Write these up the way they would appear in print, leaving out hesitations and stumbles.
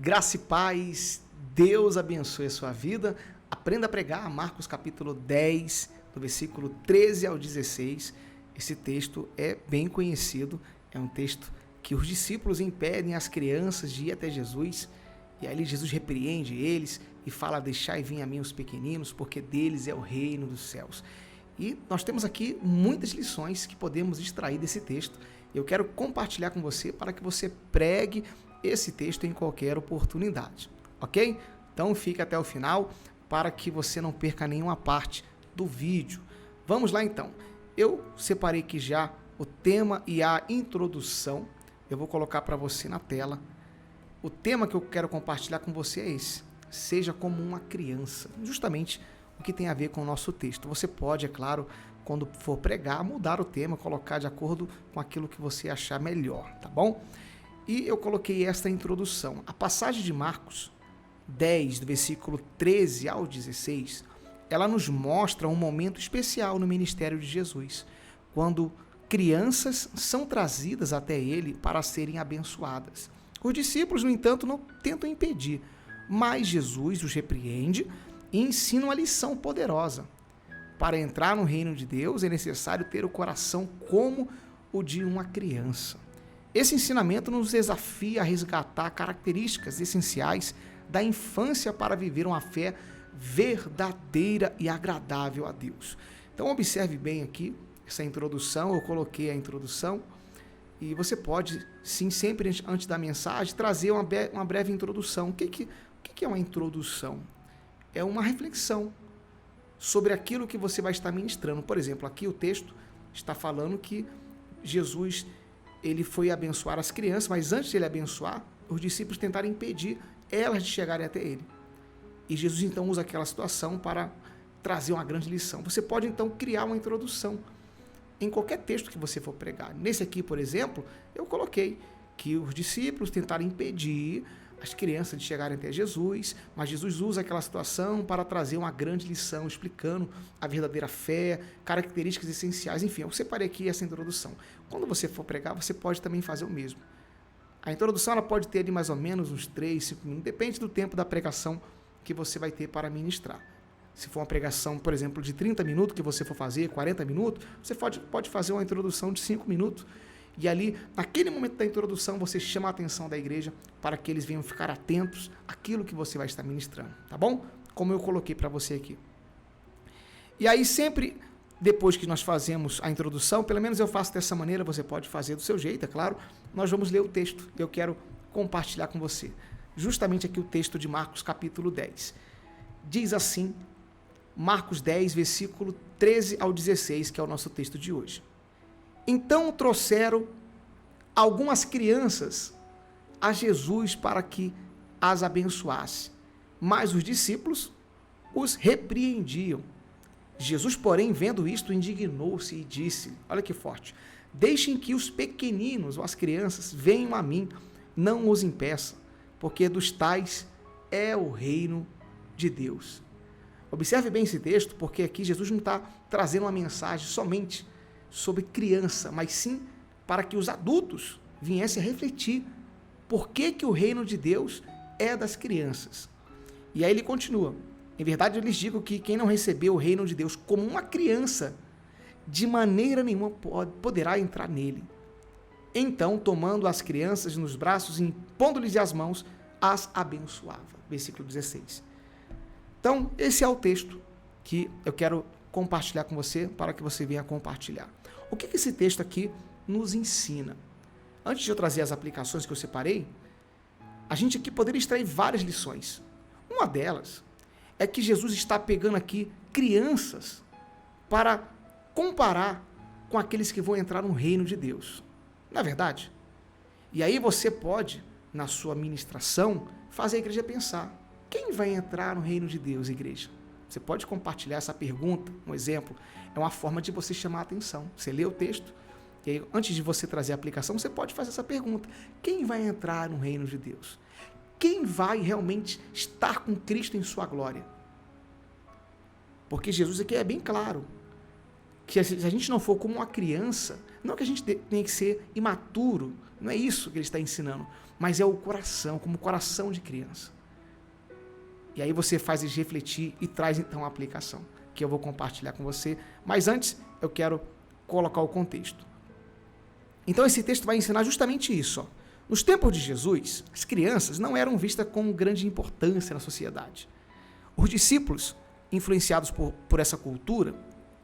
Graça e paz, Deus abençoe a sua vida. Aprenda a pregar, Marcos capítulo 10, do versículo 13 ao 16. Esse texto é bem conhecido, é um texto que os discípulos impedem as crianças de ir até Jesus. E aí Jesus repreende eles e fala: deixai vir a mim os pequeninos, porque deles é o reino dos céus. E nós temos aqui muitas lições que podemos extrair desse texto. Eu quero compartilhar com você para que você pregue esse texto em qualquer oportunidade, ok? Então fique até o final para que você não perca nenhuma parte do vídeo. Vamos lá então. Eu separei aqui já o tema e a introdução. Eu vou colocar para você na tela. O tema que eu quero compartilhar com você é esse: seja como uma criança. Justamente o que tem a ver com o nosso texto. Você pode, é claro, quando for pregar, mudar o tema, colocar de acordo com aquilo que você achar melhor, tá bom? E eu coloquei esta introdução. A passagem de Marcos 10, do versículo 13 ao 16, ela nos mostra um momento especial no ministério de Jesus, quando crianças são trazidas até ele para serem abençoadas. Os discípulos, no entanto, não tentam impedir, mas Jesus os repreende e ensina uma lição poderosa. Para entrar no reino de Deus é necessário ter o coração como o de uma criança. Esse ensinamento nos desafia a resgatar características essenciais da infância para viver uma fé verdadeira e agradável a Deus. Então observe bem aqui essa introdução, eu coloquei a introdução e você pode, sim, sempre antes da mensagem, trazer uma breve introdução. O que é uma introdução? É uma reflexão sobre aquilo que você vai estar ministrando. Por exemplo, aqui o texto está falando que Jesus ele foi abençoar as crianças, mas antes de ele abençoar, os discípulos tentaram impedir elas de chegarem até ele. E Jesus então usa aquela situação para trazer uma grande lição. Você pode então criar uma introdução em qualquer texto que você for pregar. Nesse aqui, por exemplo, eu coloquei que os discípulos tentaram impedir as crianças de chegarem até Jesus, mas Jesus usa aquela situação para trazer uma grande lição, explicando a verdadeira fé, características essenciais. Enfim, eu separei aqui essa introdução. Quando você for pregar, você pode também fazer o mesmo. A introdução ela pode ter ali mais ou menos uns 3, 5 minutos, depende do tempo da pregação que você vai ter para ministrar. Se for uma pregação, por exemplo, de 30 minutos que você for fazer, 40 minutos, você pode fazer uma introdução de 5 minutos. E ali, naquele momento da introdução, você chama a atenção da igreja para que eles venham ficar atentos àquilo que você vai estar ministrando, tá bom? Como eu coloquei para você aqui. E aí, sempre depois que nós fazemos a introdução, pelo menos eu faço dessa maneira, você pode fazer do seu jeito, é claro, nós vamos ler o texto. Eu quero compartilhar com você. Justamente aqui o texto de Marcos capítulo 10. Diz assim, Marcos 10, versículo 13 ao 16, que é o nosso texto de hoje. Então trouxeram algumas crianças a Jesus para que as abençoasse, mas os discípulos os repreendiam. Jesus, porém, vendo isto, indignou-se e disse, olha que forte, deixem que os pequeninos ou as crianças venham a mim, não os impeçam, porque dos tais é o reino de Deus. Observe bem esse texto, porque aqui Jesus não está trazendo uma mensagem somente sobre criança, mas sim para que os adultos viessem a refletir por que o reino de Deus é das crianças. E aí ele continua, em verdade eu lhes digo que quem não recebeu o reino de Deus como uma criança, de maneira nenhuma poderá entrar nele. Então, tomando as crianças nos braços e impondo-lhes as mãos, as abençoava. Versículo 16. Então, esse é o texto que eu quero compartilhar com você, para que você venha compartilhar. O que esse texto aqui nos ensina? Antes de eu trazer as aplicações que eu separei, a gente aqui poderia extrair várias lições. Uma delas é que Jesus está pegando aqui crianças para comparar com aqueles que vão entrar no reino de Deus. Não é verdade? E aí você pode, na sua ministração, fazer a igreja pensar: quem vai entrar no reino de Deus, igreja? Você pode compartilhar essa pergunta, um exemplo. É uma forma de você chamar a atenção. Você lê o texto, e aí, antes de você trazer a aplicação, você pode fazer essa pergunta: quem vai entrar no reino de Deus? Quem vai realmente estar com Cristo em sua glória? Porque Jesus aqui é bem claro, que se a gente não for como uma criança, não que a gente tenha que ser imaturo, Não é isso que ele está ensinando, mas é o coração, como coração de criança. E aí você faz eles refletir e traz então a aplicação, que eu vou compartilhar com você. Mas antes, eu quero colocar o contexto. Então esse texto vai ensinar justamente isso. Ó. Nos tempos de Jesus, as crianças não eram vistas com grande importância na sociedade. Os discípulos, influenciados por essa cultura,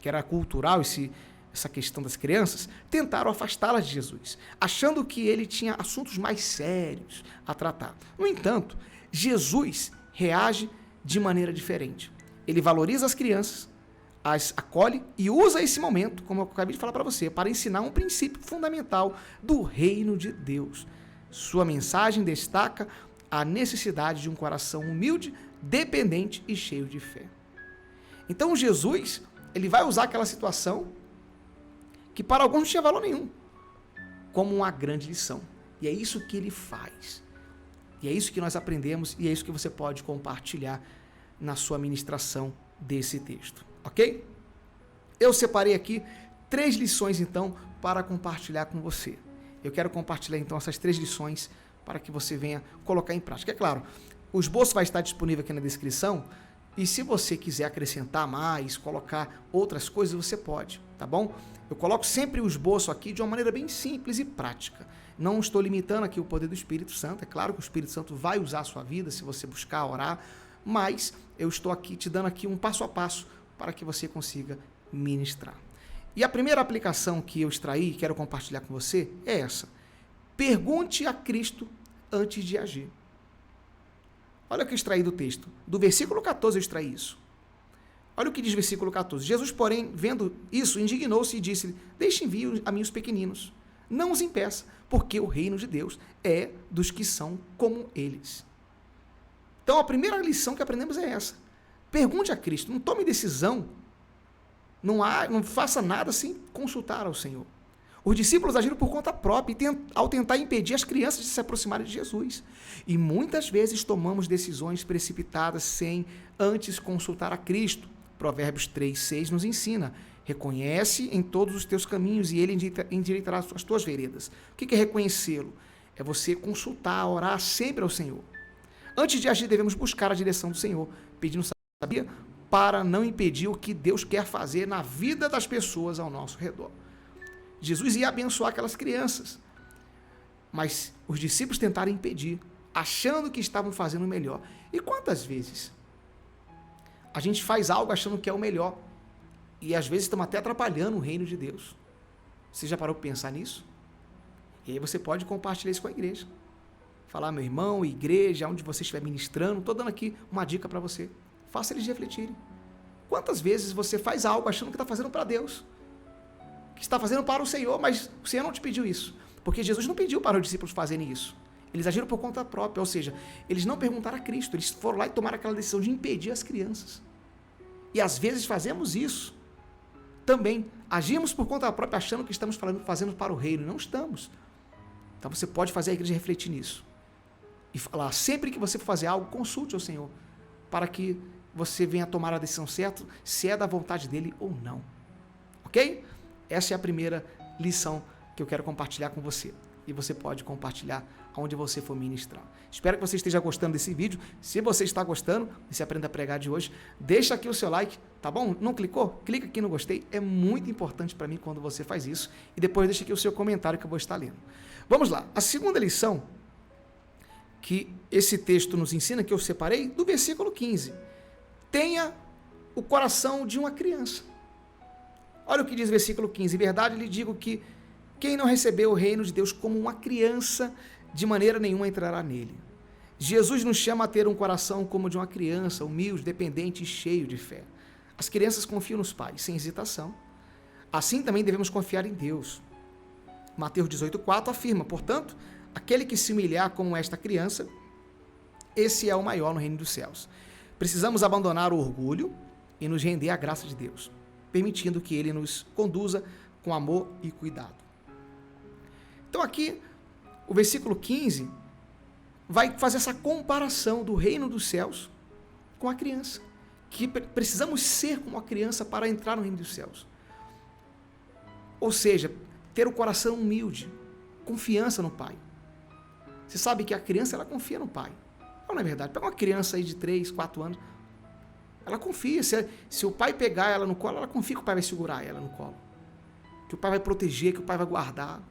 que era cultural essa questão das crianças, tentaram afastá-las de Jesus, achando que ele tinha assuntos mais sérios a tratar. No entanto, Jesus reage de maneira diferente. Ele valoriza as crianças, as acolhe e usa esse momento, como eu acabei de falar para você, para ensinar um princípio fundamental do reino de Deus. Sua mensagem destaca a necessidade de um coração humilde, dependente e cheio de fé. Então Jesus, ele vai usar aquela situação que para alguns não tinha valor nenhum, como uma grande lição. E é isso que ele faz. E é isso que nós aprendemos e é isso que você pode compartilhar na sua ministração desse texto, ok? Eu separei aqui 3 lições, então, para compartilhar com você. Eu quero compartilhar, então, essas 3 lições para que você venha colocar em prática. É claro, o esboço vai estar disponível aqui na descrição e se você quiser acrescentar mais, colocar outras coisas, você pode, tá bom? Eu coloco sempre o esboço aqui de uma maneira bem simples e prática. Não estou limitando aqui o poder do Espírito Santo. É claro que o Espírito Santo vai usar a sua vida se você buscar orar, mas eu estou aqui te dando aqui um passo a passo para que você consiga ministrar. E a primeira aplicação que eu extraí e quero compartilhar com você é essa. Pergunte a Cristo antes de agir. Olha o que eu extraí do texto. Do versículo 14 eu extraí isso. Olha o que diz o versículo 14. Jesus, porém, vendo isso, indignou-se e disse: deixe vir a mim os pequeninos. Não os impeça, porque o reino de Deus é dos que são como eles. Então, a primeira lição que aprendemos é essa. Pergunte a Cristo, não tome decisão, não faça nada sem consultar ao Senhor. Os discípulos agiram por conta própria ao tentar impedir as crianças de se aproximarem de Jesus. E muitas vezes tomamos decisões precipitadas sem antes consultar a Cristo. Provérbios 3:6 nos ensina: reconhece em todos os teus caminhos e ele endireitará as tuas veredas. O que é reconhecê-lo? É você consultar, orar sempre ao Senhor. Antes de agir, devemos buscar a direção do Senhor, pedindo sabedoria para não impedir o que Deus quer fazer na vida das pessoas ao nosso redor. Jesus ia abençoar aquelas crianças, mas os discípulos tentaram impedir, achando que estavam fazendo o melhor. E quantas vezes a gente faz algo achando que é o melhor e às vezes estamos até atrapalhando o reino de Deus? Você já parou para pensar nisso? E aí você pode compartilhar isso com a igreja. Falar: meu irmão, igreja, onde você estiver ministrando, estou dando aqui uma dica para você. Faça eles refletirem. Quantas vezes você faz algo achando que está fazendo para Deus? Que está fazendo para o Senhor, mas o Senhor não te pediu isso. Porque Jesus não pediu para os discípulos fazerem isso. Eles agiram por conta própria, ou seja, eles não perguntaram a Cristo, eles foram lá e tomaram aquela decisão de impedir as crianças. E às vezes fazemos isso também. Agimos por conta própria achando que estamos fazendo para o reino. Não estamos. Então você pode fazer a igreja refletir nisso. E falar: sempre que você for fazer algo, consulte ao Senhor, para que você venha tomar a decisão certa, se é da vontade dele ou não. Ok? Essa é a primeira lição que eu quero compartilhar com você. E você pode compartilhar onde você for ministrar. Espero que você esteja gostando desse vídeo. Se você está gostando desse Aprenda a Pregar de hoje, deixa aqui o seu like, tá bom? Não clicou? Clica aqui no gostei. É muito importante para mim quando você faz isso. E depois deixa aqui o seu comentário que eu vou estar lendo. Vamos lá. A segunda lição que esse texto nos ensina, que eu separei, do versículo 15. Tenha o coração de uma criança. Olha o que diz o versículo 15. Em verdade, lhe digo que quem não recebeu o reino de Deus como uma criança, de maneira nenhuma entrará nele. Jesus nos chama a ter um coração como o de uma criança, humilde, dependente e cheio de fé. As crianças confiam nos pais, sem hesitação. Assim também devemos confiar em Deus. Mateus 18:4 afirma: portanto, aquele que se humilhar como esta criança, esse é o maior no reino dos céus. Precisamos abandonar o orgulho e nos render à graça de Deus, permitindo que ele nos conduza com amor e cuidado. Então aqui, o versículo 15 vai fazer essa comparação do reino dos céus com a criança, que precisamos ser como a criança para entrar no reino dos céus. Ou seja, ter o coração humilde, confiança no pai. Você sabe que a criança, ela confia no pai. Não é verdade? Pega uma criança aí de 3, 4 anos, ela confia. Se o pai pegar ela no colo, ela confia que o pai vai segurar ela no colo. Que o pai vai proteger, que o pai vai guardar.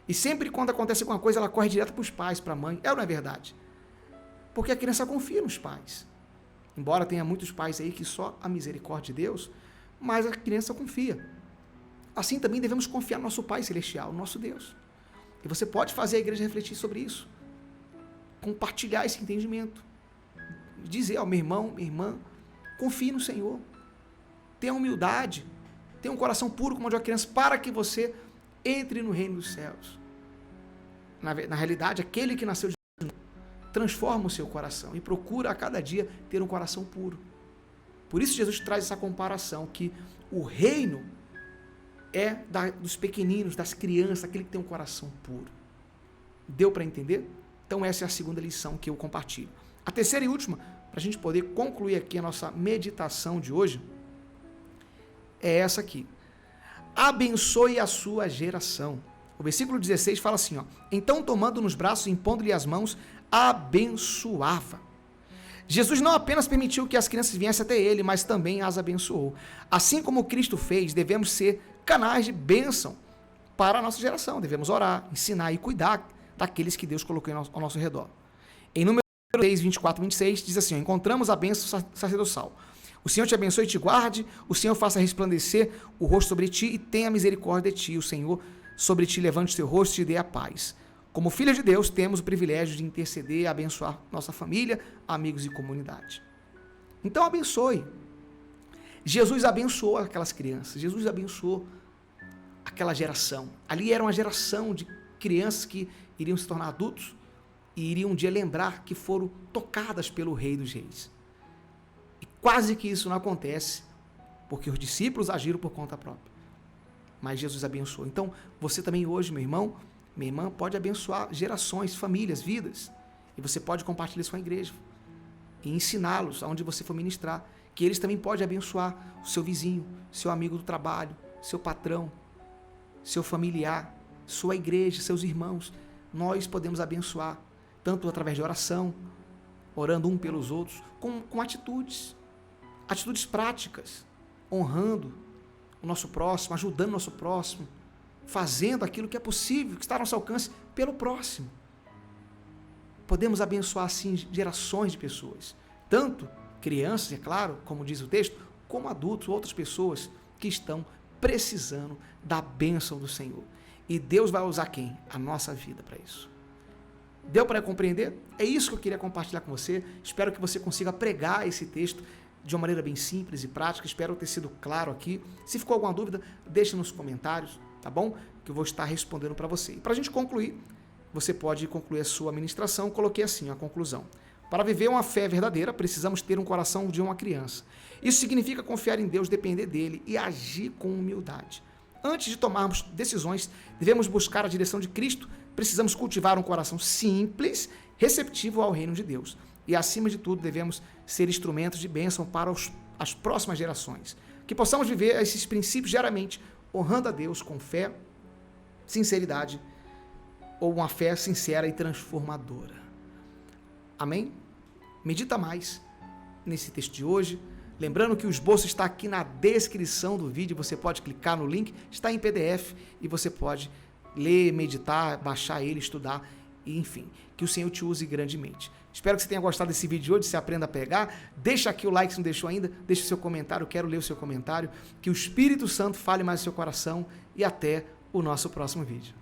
E sempre quando acontece alguma coisa, ela corre direto para os pais, para a mãe. É ou não é verdade? Porque a criança confia nos pais. Embora tenha muitos pais aí que só a misericórdia de Deus, mas a criança confia. Assim também devemos confiar no nosso Pai Celestial, no nosso Deus. E você pode fazer a igreja refletir sobre isso. Compartilhar esse entendimento. Dizer, meu irmão, minha irmã, confie no Senhor. Tenha humildade. Tenha um coração puro como o de uma criança para que você entre no reino dos céus. Na realidade, aquele que nasceu de novo transforma o seu coração e procura a cada dia ter um coração puro. Por isso Jesus traz essa comparação que o reino é dos pequeninos, das crianças, aquele que tem um coração puro. Deu para entender? Então essa é a segunda lição que eu compartilho. A terceira e última, para a gente poder concluir aqui a nossa meditação de hoje, é essa aqui. Abençoe a sua geração. O versículo 16 fala assim, então tomando nos braços e impondo-lhe as mãos, abençoava. Jesus não apenas permitiu que as crianças viessem até ele, mas também as abençoou. Assim como Cristo fez, devemos ser canais de bênção para a nossa geração. Devemos orar, ensinar e cuidar daqueles que Deus colocou ao nosso redor. Em Números 6, 24 e 26, diz assim, encontramos a bênção sacerdotal. O Senhor te abençoe e te guarde, o Senhor faça resplandecer o rosto sobre ti e tenha misericórdia de ti. O Senhor sobre ti levante o seu rosto e te dê a paz. Como filhos de Deus, temos o privilégio de interceder e abençoar nossa família, amigos e comunidade. Então, abençoe. Jesus abençoou aquelas crianças, Jesus abençoou aquela geração. Ali era uma geração de crianças que iriam se tornar adultos e iriam um dia lembrar que foram tocadas pelo Rei dos Reis. E quase que isso não acontece, porque os discípulos agiram por conta própria. Mas Jesus abençoou. Então, você também hoje, meu irmão, minha irmã, pode abençoar gerações, famílias, vidas. E você pode compartilhar isso com a igreja. E ensiná-los aonde você for ministrar. Que eles também podem abençoar o seu vizinho, seu amigo do trabalho, seu patrão, seu familiar, sua igreja, seus irmãos. Nós podemos abençoar, tanto através de oração, orando um pelos outros, com atitudes. Atitudes práticas, honrando o nosso próximo, ajudando o nosso próximo, fazendo aquilo que é possível, que está ao nosso alcance, pelo próximo. Podemos abençoar, assim, gerações de pessoas. Tanto crianças, é claro, como diz o texto, como adultos, outras pessoas que estão precisando da bênção do Senhor. E Deus vai usar quem? A nossa vida para isso. Deu para compreender? É isso que eu queria compartilhar com você. Espero que você consiga pregar esse texto de uma maneira bem simples e prática. Espero ter sido claro aqui. Se ficou alguma dúvida, deixe nos comentários, tá bom? Que eu vou estar respondendo para você. E para a gente concluir, você pode concluir a sua ministração. Coloquei assim a conclusão. Para viver uma fé verdadeira, precisamos ter um coração de uma criança. Isso significa confiar em Deus, depender dele e agir com humildade. Antes de tomarmos decisões, devemos buscar a direção de Cristo. Precisamos cultivar um coração simples, receptivo ao reino de Deus. E, acima de tudo, devemos ser instrumentos de bênção para as próximas gerações. Que possamos viver esses princípios diariamente, honrando a Deus com fé, sinceridade, ou uma fé sincera e transformadora. Amém? Medita mais nesse texto de hoje. Lembrando que o esboço está aqui na descrição do vídeo, você pode clicar no link, está em PDF e você pode ler, meditar, baixar ele, estudar, e enfim, que o Senhor te use grandemente. Espero que você tenha gostado desse vídeo de hoje, se aprenda a pegar, deixa aqui o like se não deixou ainda, deixa o seu comentário, eu quero ler o seu comentário, que o Espírito Santo fale mais no seu coração e até o nosso próximo vídeo.